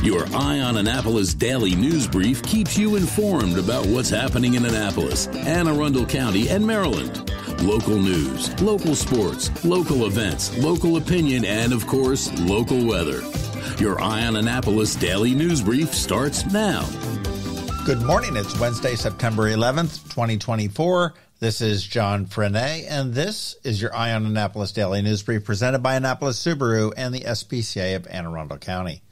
Your Eye on Annapolis daily news brief keeps you informed about what's happening in Annapolis, Anne Arundel County, and Maryland. Local news, local sports, local events, local opinion, and, of course, local weather. Your Eye on Annapolis daily news brief starts now. Good morning. It's Wednesday, September 11th, 2024. This is John Frenaye, and this is your Eye on Annapolis daily news brief presented by Annapolis Subaru and the SPCA of Anne Arundel County.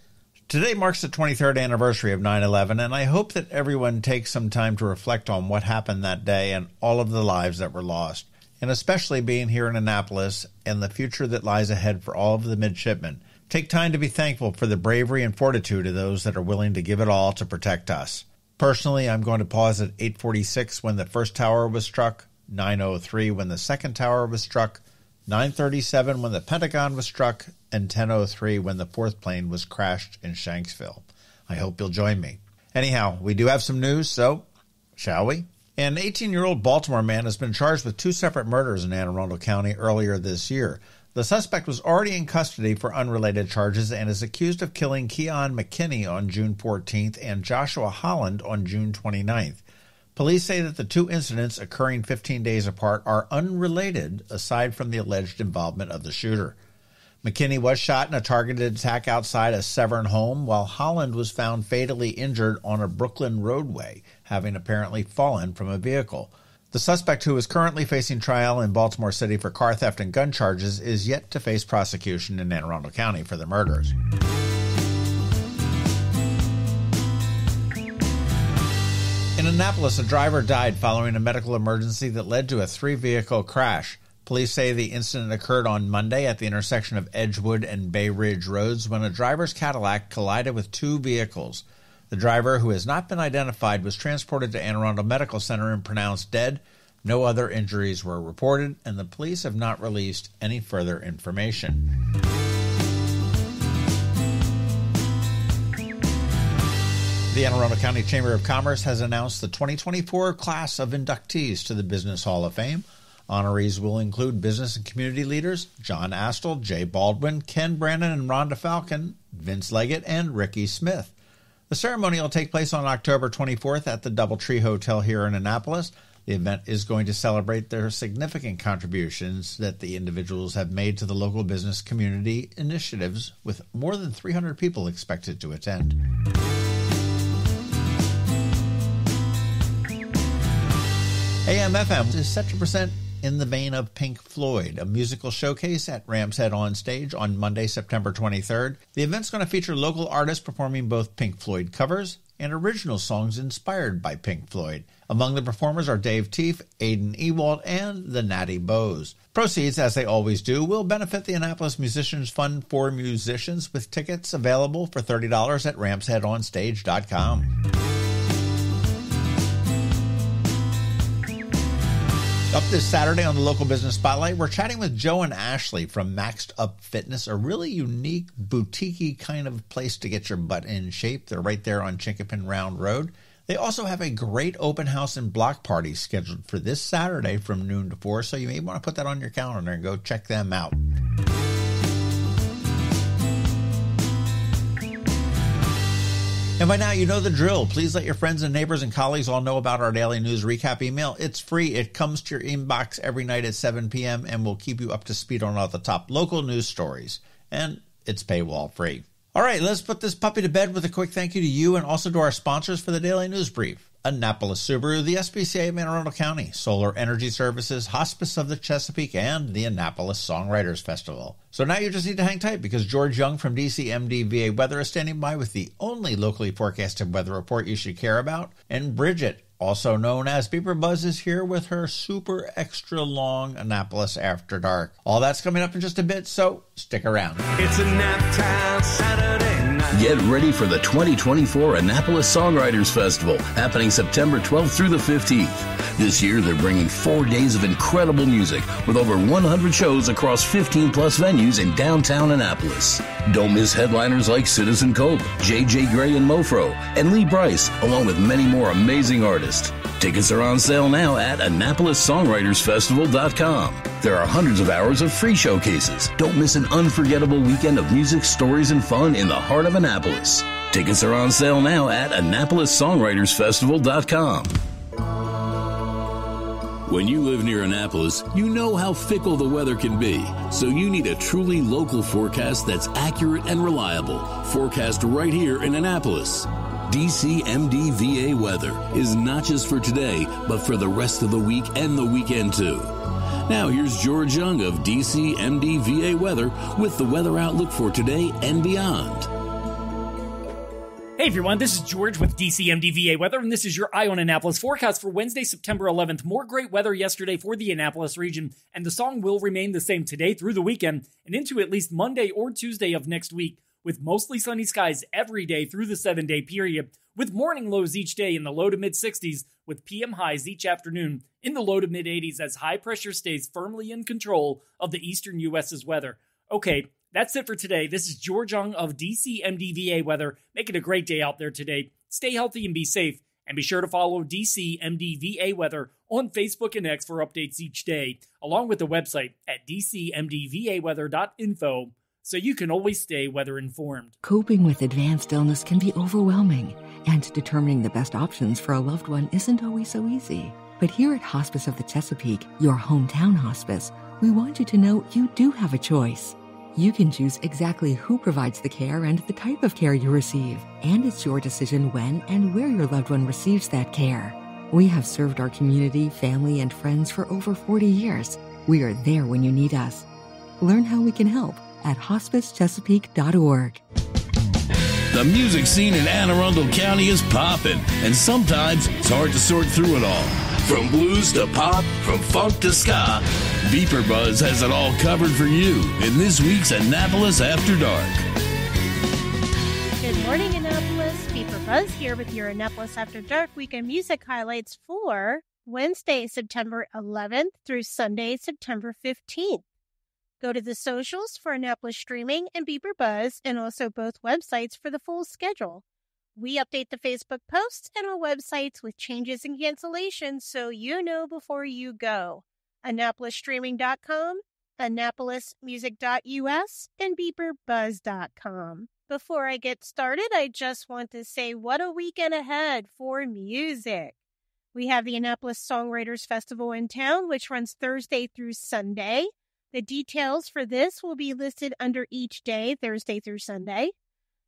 Today marks the 23rd anniversary of 9/11, and I hope that everyone takes some time to reflect on what happened that day and all of the lives that were lost, and especially being here in Annapolis and the future that lies ahead for all of the midshipmen. Take time to be thankful for the bravery and fortitude of those that are willing to give it all to protect us. Personally, I'm going to pause at 8:46 when the first tower was struck, 9:03 when the second tower was struck, 9:37 when the Pentagon was struck, and 10:03 when the fourth plane was crashed in Shanksville. I hope you'll join me. Anyhow, we do have some news, so shall we? An 18-year-old Baltimore man has been charged with two separate murders in Anne Arundel County earlier this year. The suspect was already in custody for unrelated charges and is accused of killing Keon McKinney on June 14th and Joshua Holland on June 29th. Police say that the two incidents, occurring 15 days apart, are unrelated aside from the alleged involvement of the shooter. McKinney was shot in a targeted attack outside a Severn home, while Holland was found fatally injured on a Brooklyn roadway, having apparently fallen from a vehicle. The suspect, who is currently facing trial in Baltimore City for car theft and gun charges, is yet to face prosecution in Anne Arundel County for the murders. In Annapolis, a driver died following a medical emergency that led to a three-vehicle crash. Police say the incident occurred on Monday at the intersection of Edgewood and Bay Ridge Roads when a driver's Cadillac collided with two vehicles. The driver, who has not been identified, was transported to Anne Arundel Medical Center and pronounced dead. No other injuries were reported, and the police have not released any further information. The Anne Arundel County Chamber of Commerce has announced the 2024 class of inductees to the Business Hall of Fame. Honorees will include business and community leaders John Astle, Jay Baldwin, Ken Brannon and Rhonda Falcon, Vince Leggett, and Ricky Smith. The ceremony will take place on October 24th at the Doubletree Hotel here in Annapolis. The event is going to celebrate their significant contributions that the individuals have made to the local business community initiatives, with more than 300 people expected to attend. AMFM is set to present In the Vein of Pink Floyd, a musical showcase at Ram's Head On Stage on Monday, September 23rd. The event's going to feature local artists performing both Pink Floyd covers and original songs inspired by Pink Floyd. Among the performers are Dave Teef, Aidan Ewald, and the Natty Bows. Proceeds, as they always do, will benefit the Annapolis Musicians Fund for Musicians, with tickets available for $30 at ramsheadonstage.com. Up this Saturday on the Local Business Spotlight, we're chatting with Joe and Ashley from Maxed Up Fitness, a really unique, boutique-y kind of place to get your butt in shape. They're right there on Chinkapin Round Road. They also have a great open house and block party scheduled for this Saturday from noon to 4, so you may want to put that on your calendar and go check them out. And by now, you know the drill. Please let your friends and neighbors and colleagues all know about our daily news recap email. It's free. It comes to your inbox every night at 7 p.m. and will keep you up to speed on all the top local news stories. And it's paywall free. All right, let's put this puppy to bed with a quick thank you to you and also to our sponsors for the daily news brief. Annapolis Subaru, the SPCA of Anne Arundel County, Solar Energy Services, Hospice of the Chesapeake, and the Annapolis Songwriters Festival. So now you just need to hang tight because George Young from DCMD VA Weather is standing by with the only locally forecasted weather report you should care about. And Bridget, also known as BeeprBuzz, is here with her super extra long Annapolis After Dark. All that's coming up in just a bit, so stick around. It's a nap time Saturday night. Get ready for the 2024 Annapolis Songwriters Festival, happening September 12th through the 15th. This year, they're bringing 4 days of incredible music with over 100 shows across 15-plus venues in downtown Annapolis. Don't miss headliners like Citizen Cope, J.J. Gray and Mofro, and Lee Brice, along with many more amazing artists. Tickets are on sale now at AnnapolisSongwritersFestival.com. There are hundreds of hours of free showcases. Don't miss an unforgettable weekend of music, stories, and fun in the heart of Annapolis. Tickets are on sale now at AnnapolisSongwritersFestival.com. When you live near Annapolis, you know how fickle the weather can be. So you need a truly local forecast that's accurate and reliable. Forecast right here in Annapolis. DCMDVA weather is not just for today, but for the rest of the week and the weekend too. Now here's George Young of DCMDVA weather with the weather outlook for today and beyond. Hey everyone, this is George with DCMDVA Weather, and this is your Eye on Annapolis forecast for Wednesday, September 11th. More great weather yesterday for the Annapolis region, and the song will remain the same today through the weekend and into at least Monday or Tuesday of next week, with mostly sunny skies every day through the 7-day period, with morning lows each day in the low to mid-60s, with PM highs each afternoon in the low to mid-80s as high pressure stays firmly in control of the eastern U.S.'s weather. Okay, that's it for today. This is George Young of DCMDVA Weather. Make it a great day out there today. Stay healthy and be safe. And be sure to follow DCMDVA Weather on Facebook and X for updates each day, along with the website at dcmdvaweather.info, so you can always stay weather informed. Coping with advanced illness can be overwhelming, and determining the best options for a loved one isn't always so easy. But here at Hospice of the Chesapeake, your hometown hospice, we want you to know you do have a choice. You can choose exactly who provides the care and the type of care you receive, and it's your decision when and where your loved one receives that care. We have served our community, family, and friends for over 40 years. We are there when you need us. Learn how we can help at hospicechesapeake.org. The music scene in Anne Arundel County is popping, and sometimes it's hard to sort through it all. From blues to pop, from funk to ska, BeeprBuzz has it all covered for you in this week's Annapolis After Dark. Good morning, Annapolis. BeeprBuzz here with your Annapolis After Dark weekend music highlights for Wednesday, September 11th through Sunday, September 15th. Go to the socials for Annapolis Streaming and BeeprBuzz, and also both websites for the full schedule. We update the Facebook posts and our websites with changes and cancellations so you know before you go. AnnapolisStreaming.com, AnnapolisMusic.us, and BeeprBuzz.com. Before I get started, I just want to say what a weekend ahead for music. We have the Annapolis Songwriters Festival in town, which runs Thursday through Sunday. The details for this will be listed under each day, Thursday through Sunday.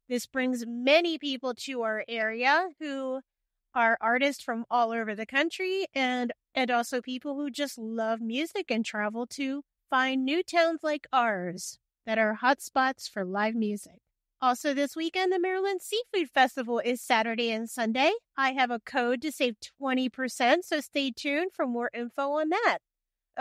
This brings many people to our area who are artists from all over the country and also people who just love music and travel to find new towns like ours that are hotspots for live music. Also this weekend, the Maryland Seafood Festival is Saturday and Sunday. I have a code to save 20%, so stay tuned for more info on that.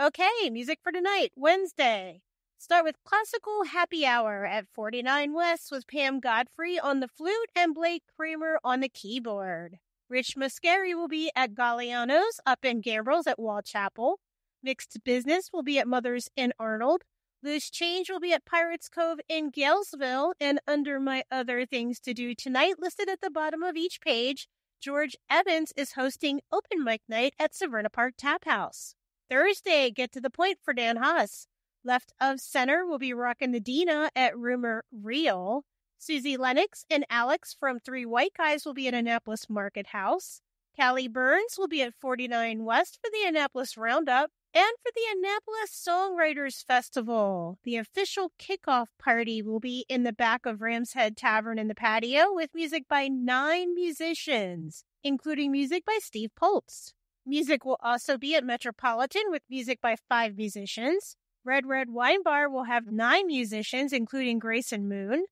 Okay, music for tonight, Wednesday. Start with Classical Happy Hour at 49 West with Pam Godfrey on the flute and Blake Kramer on the keyboard. Rich Muscari will be at Galliano's up in Gambrills at Wall Chapel. Mixed Business will be at Mother's in Arnold. Loose Change will be at Pirates Cove in Galesville. And under my other things to do tonight, listed at the bottom of each page, George Evans is hosting Open Mic Night at Severna Park Tap House. Thursday, Get to the Point for Dan Haas. Left of Center will be rocking the Dina at Rumor Real. Susie Lennox and Alex from Three White Guys will be at Annapolis Market House. Callie Burns will be at 49 West for the Annapolis Roundup. And for the Annapolis Songwriters Festival, the official kickoff party will be in the back of Ram's Head Tavern in the patio with music by 9 musicians, including music by Steve Poltz. Music will also be at Metropolitan with music by 5 musicians. Red Wine Bar will have 9 musicians, including Grayson Moon.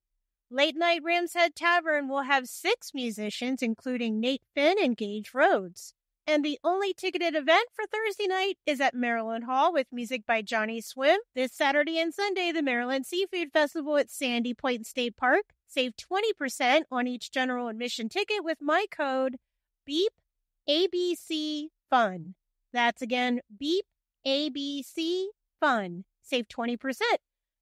Late Night Ram's Head Tavern will have 6 musicians, including Nate Finn and Gage Rhodes. And the only ticketed event for Thursday night is at Maryland Hall with music by Johnny Swim. This Saturday and Sunday, the Maryland Seafood Festival at Sandy Point State Park. Save 20% on each general admission ticket with my code BeepABCFun. That's again, BeepABCFun. Save 20%.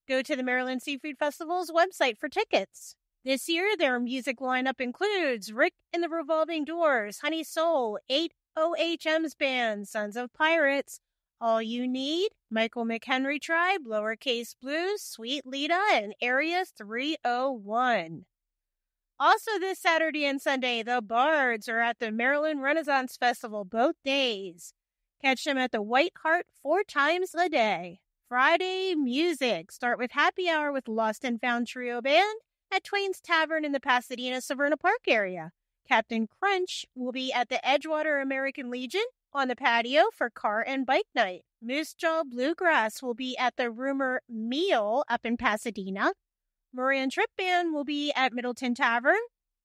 Go to the Maryland Seafood Festival's website for tickets. This year, their music lineup includes Rick and the Revolving Doors, Honey Soul, 8 OHM's Band, Sons of Pirates, All You Need, Michael McHenry Tribe, Lowercase Blues, Sweet Lita, and Area 301. Also this Saturday and Sunday, the Bards are at the Maryland Renaissance Festival both days. Catch them at the White Hart 4 times a day. Friday, music. Start with happy hour with Lost and Found Trio Band at Twain's Tavern in the Pasadena-Severna Park area. Captain Crunch will be at the Edgewater American Legion on the patio for car and bike night. Moose Jaw Bluegrass will be at the Rumor Meal up in Pasadena. Murray and Trip Band will be at Middleton Tavern.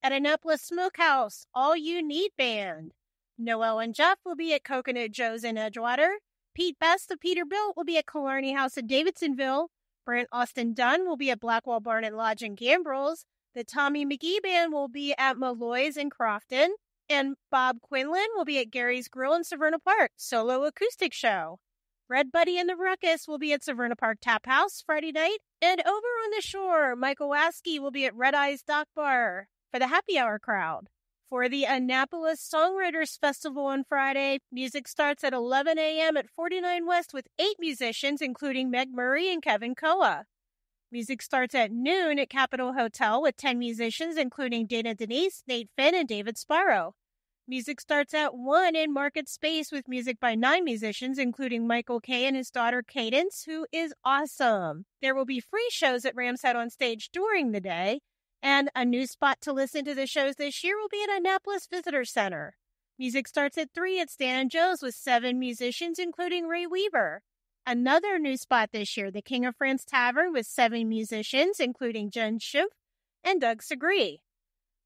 At Annapolis Smokehouse, All You Need Band. Noel and Jeff will be at Coconut Joe's in Edgewater. Pete Best of Peterbilt will be at Killarney House in Davidsonville. Brent Austin Dunn will be at Blackwall Barn and Lodge in Gambrels. The Tommy McGee Band will be at Malloy's in Crofton. And Bob Quinlan will be at Gary's Grill in Severna Park, solo acoustic show. Red Buddy and the Ruckus will be at Severna Park Tap House Friday night. And over on the shore, Michael Waskey will be at Red Eyes Dock Bar for the happy hour crowd. For the Annapolis Songwriters Festival on Friday, music starts at 11 a.m. at 49 West with 8 musicians, including Meg Murray and Kevin Koa. Music starts at noon at Capitol Hotel with 10 musicians, including Dana Denise, Nate Finn, and David Sparrow. Music starts at 1 in Market Space with music by 9 musicians, including Michael Kay and his daughter Cadence, who is awesome. There will be free shows at Ram's Head on Stage during the day, and a new spot to listen to the shows this year will be at Annapolis Visitor Center. Music starts at 3 at Stan and Joe's with 7 musicians, including Ray Weaver. Another new spot this year, the King of France Tavern with 7 musicians, including Jen Schiff and Doug Segree.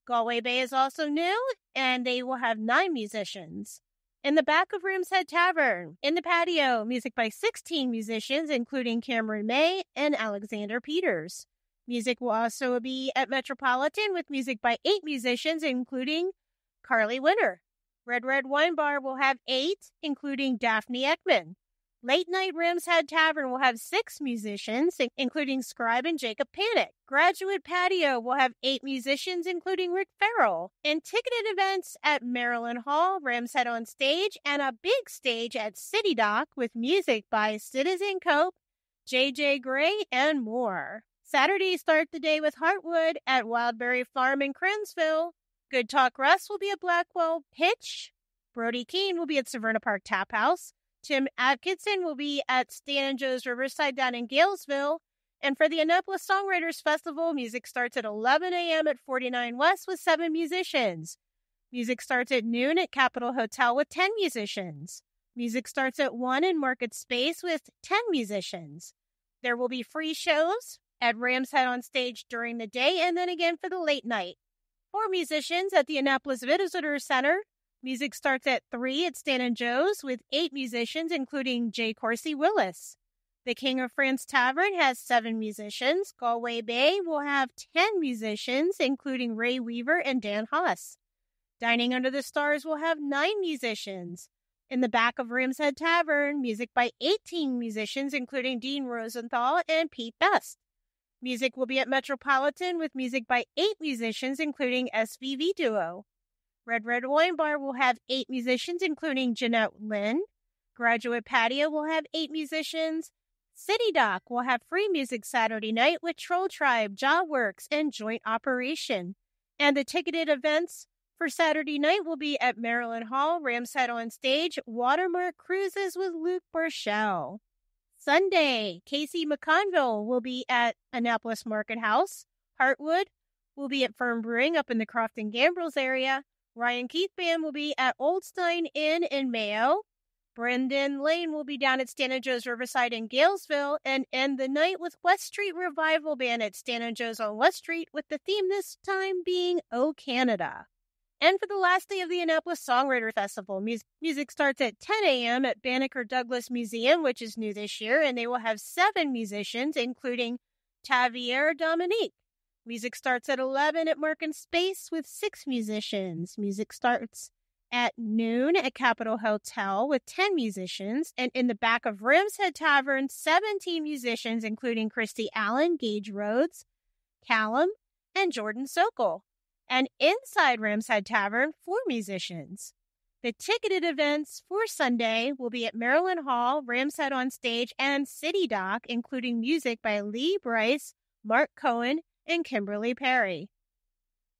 Galway Bay is also new, and they will have 9 musicians. In the back of Ram's Head Tavern, in the patio, music by 16 musicians, including Cameron May and Alexander Peters. Music will also be at Metropolitan with music by 8 musicians, including Carly Winter. Red Wine Bar will have 8, including Daphne Ekman. Late Night Ram's Head Tavern will have 6 musicians, including Scribe and Jacob Panic. Graduate Patio will have 8 musicians, including Rick Farrell. And ticketed events at Maryland Hall, Ram's Head on Stage, and a big stage at City Dock with music by Citizen Cope, J.J. Gray, and more. Saturday, start the day with Heartwood at Wildberry Farm in Crensville. Good Talk Russ will be at Blackwell Pitch. Brody Keene will be at Severna Park Tap House. Tim Atkinson will be at Stan and Joe's Riverside down in Galesville. And for the Annapolis Songwriters Festival, music starts at 11 a.m. at 49 West with 7 musicians. Music starts at noon at Capitol Hotel with 10 musicians. Music starts at 1 in Market Space with 10 musicians. There will be free shows at Ram's Head on Stage during the day and then again for the late night. 4 musicians at the Annapolis Visitor Center. Music starts at 3 at Stan and Joe's with 8 musicians, including Jay Corsi Willis. The King of France Tavern has 7 musicians. Galway Bay will have 10 musicians, including Ray Weaver and Dan Haas. Dining Under the Stars will have 9 musicians. In the back of Ram's Head Tavern, music by 18 musicians, including Dean Rosenthal and Pete Best. Music will be at Metropolitan with music by 8 musicians, including SVV Duo. Red Wine Bar will have 8 musicians, including Jeanette Lynn. Graduate Patio will have 8 musicians. City Dock will have free music Saturday night with Troll Tribe, Jawworks, and Joint Operation. And the ticketed events for Saturday night will be at Maryland Hall, Ram's Head on Stage, Watermark Cruises with Luke Burchell. Sunday, Casey McConville will be at Annapolis Market House. Heartwood will be at Firm Brewing up in the Crofton Gambrels area. Ryan Keith Band will be at Old Stein Inn in Mayo. Brendan Lane will be down at Stan and Joe's Riverside in Galesville, and end the night with West Street Revival Band at Stan and Joe's on West Street, with the theme this time being Oh Canada. And for the last day of the Annapolis Songwriter Festival, music starts at 10 a.m. at Banneker Douglas Museum, which is new this year, and they will have 7 musicians, including Tavier Dominique. Music starts at 11 at Mark and Space with 6 musicians. Music starts at noon at Capitol Hotel with 10 musicians. And in the back of Ram's Head Tavern, 17 musicians, including Christy Allen, Gage Rhodes, Callum, and Jordan Sokol. And inside Ram's Head Tavern, 4 musicians. The ticketed events for Sunday will be at Maryland Hall, Ram's Head on Stage, and City Dock, including music by Lee Bryce, Mark Cohen, and Kimberly Perry.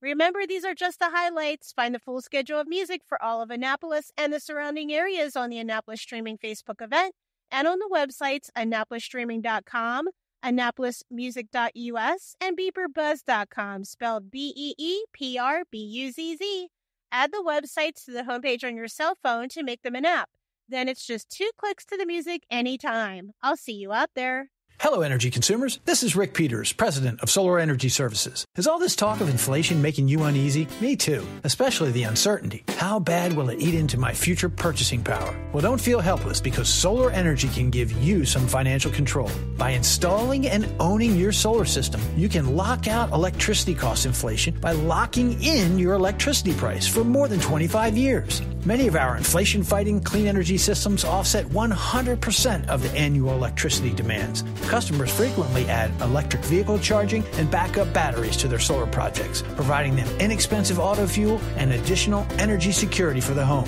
Remember, these are just the highlights. Find the full schedule of music for all of Annapolis and the surrounding areas on the Annapolis Streaming Facebook event and on the websites AnnapolisStreaming.com, AnnapolisMusic.us, and BeeprBuzz.com, spelled BeeprBuzz. Add the websites to the homepage on your cell phone to make them an app. Then it's just 2 clicks to the music anytime. I'll see you out there. Hello, energy consumers. This is Rick Peters, president of Solar Energy Services. Is all this talk of inflation making you uneasy? Me too, especially the uncertainty. How bad will it eat into my future purchasing power? Well, don't feel helpless because solar energy can give you some financial control. By installing and owning your solar system, you can lock out electricity cost inflation by locking in your electricity price for more than 25 years. Many of our inflation-fighting clean energy systems offset 100% of the annual electricity demands. Customers frequently add electric vehicle charging and backup batteries to their solar projects, providing them inexpensive auto fuel and additional energy security for the home.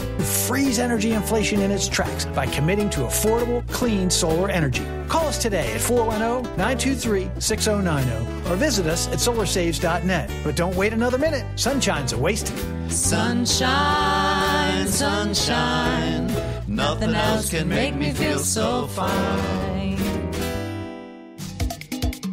Freeze energy inflation in its tracks by committing to affordable, clean solar energy. Call us today at 410-923-6090 or visit us at solarsaves.net. But don't wait another minute. Sunshine's a wasted. Sunshine, sunshine, nothing else can make me feel so fine.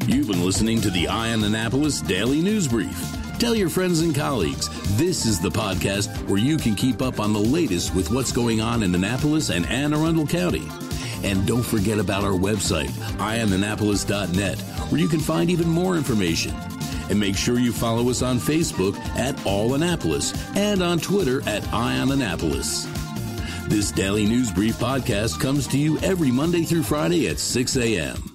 You've been listening to the Eye on Annapolis Daily News Brief. Tell your friends and colleagues, this is the podcast where you can keep up on the latest with what's going on in Annapolis and Anne Arundel County. And don't forget about our website, eyeonannapolis.net, where you can find even more information. And make sure you follow us on Facebook at All Annapolis and on Twitter at Eye on Annapolis. This Daily News Brief podcast comes to you every Monday through Friday at 6 a.m.